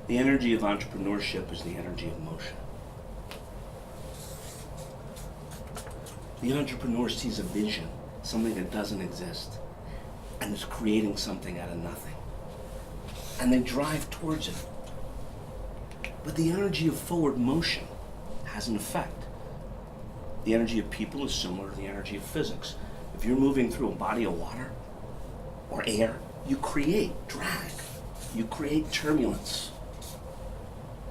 The energy of entrepreneurship is the energy of motion. The entrepreneur sees a vision, something that doesn't exist, and is creating something out of nothing. And they drive towards it. But the energy of forward motion has an effect. The energy of people is similar to the energy of physics. If you're moving through a body of water or air, you create drag. You create turbulence.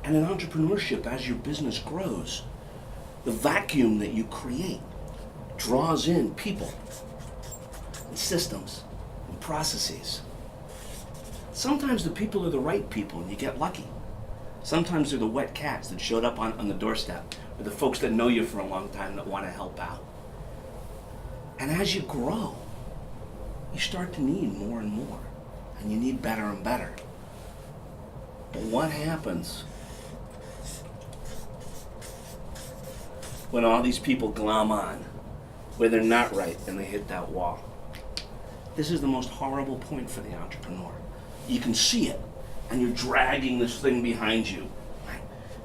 And in entrepreneurship, as your business grows, the vacuum that you create draws in people and systems and processes. Sometimes the people are the right people and you get lucky. Sometimes they're the wet cats that showed up on the doorstep, or the folks that know you for a long time that want to help out. And as you grow, you start to need more and more, and you need better and better. But what happens when all these people glom on, where they're not right and they hit that wall? This is the most horrible point for the entrepreneur. You can see it, and you're dragging this thing behind you, right?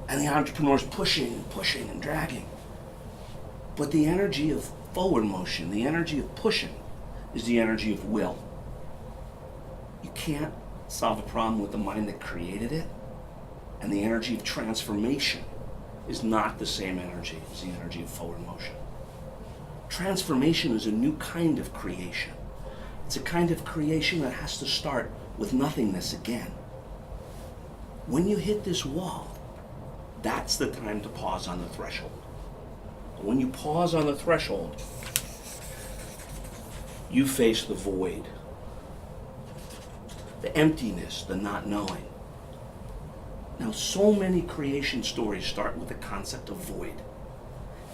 And the entrepreneur's pushing and pushing and dragging. But the energy of forward motion, the energy of pushing, is the energy of will. You can't solve a problem with the mind that created it, and the energy of transformation is not the same energy as the energy of forward motion. Transformation is a new kind of creation. It's a kind of creation that has to start with nothingness again. When you hit this wall, that's the time to pause on the threshold. When you pause on the threshold, you face the void, the emptiness, the not knowing. Now, so many creation stories start with the concept of void.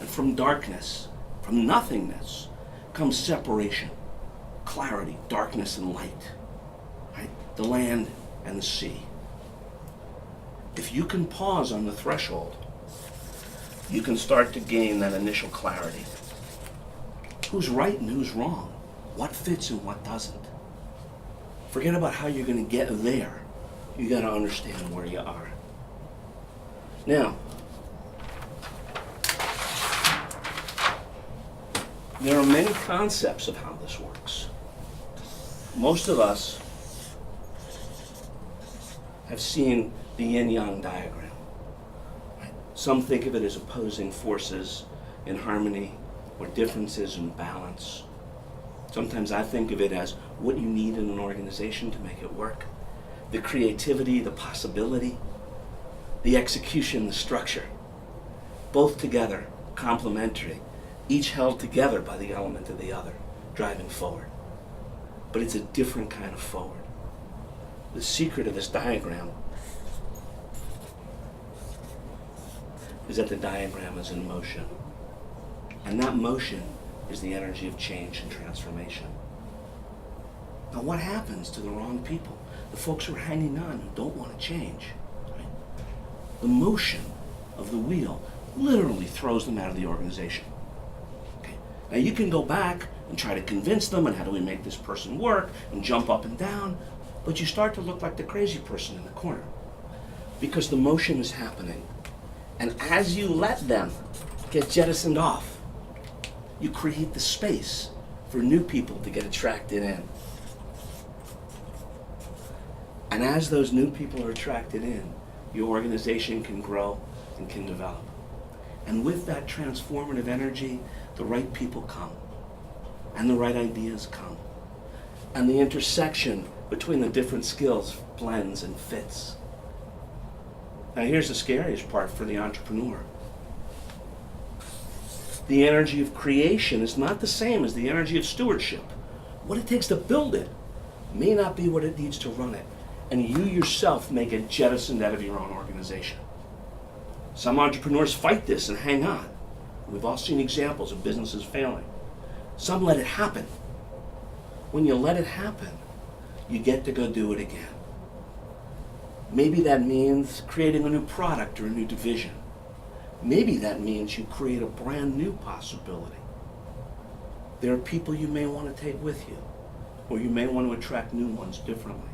And from darkness, from nothingness, comes separation, clarity, darkness and light, right? The land and the sea. If you can pause on the threshold, you can start to gain that initial clarity. Who's right and who's wrong? What fits and what doesn't? Forget about how you're going to get there. You got to understand where you are. Now, there are many concepts of how this works. Most of us have seen the yin-yang diagram. Some think of it as opposing forces in harmony or differences in balance. Sometimes I think of it as what you need in an organization to make it work. The creativity, the possibility, the execution, the structure. Both together, complementary, each held together by the element of the other, driving forward. But it's a different kind of forward. The secret of this diagram is that the diagram is in motion. And that motion is the energy of change and transformation. Now what happens to the wrong people? The folks who are hanging on who don't want to change. Right? The motion of the wheel literally throws them out of the organization. Okay. Now you can go back and try to convince them, and how do we make this person work, and jump up and down, but you start to look like the crazy person in the corner because the motion is happening. And as you let them get jettisoned off, you create the space for new people to get attracted in. And as those new people are attracted in, your organization can grow and can develop. And with that transformative energy, the right people come, and the right ideas come. And the intersection between the different skills blends and fits. Now here's the scariest part for the entrepreneur. The energy of creation is not the same as the energy of stewardship. What it takes to build it may not be what it needs to run it. And you yourself may get jettisoned out of your own organization. Some entrepreneurs fight this and hang on. We've all seen examples of businesses failing. Some let it happen. When you let it happen, you get to go do it again. Maybe that means creating a new product or a new division. Maybe that means you create a brand new possibility. There are people you may want to take with you, or you may want to attract new ones differently.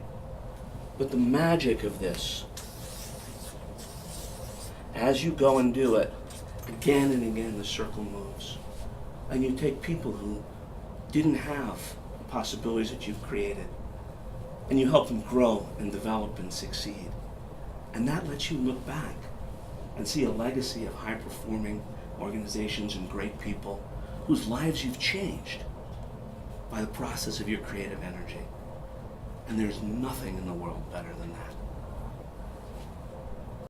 But the magic of this as you go and do it, again and again the circle moves. And you take people who didn't have the possibilities that you've created, and you help them grow and develop and succeed. And that lets you look back and see a legacy of high-performing organizations and great people whose lives you've changed by the process of your creative energy. And there's nothing in the world better than that.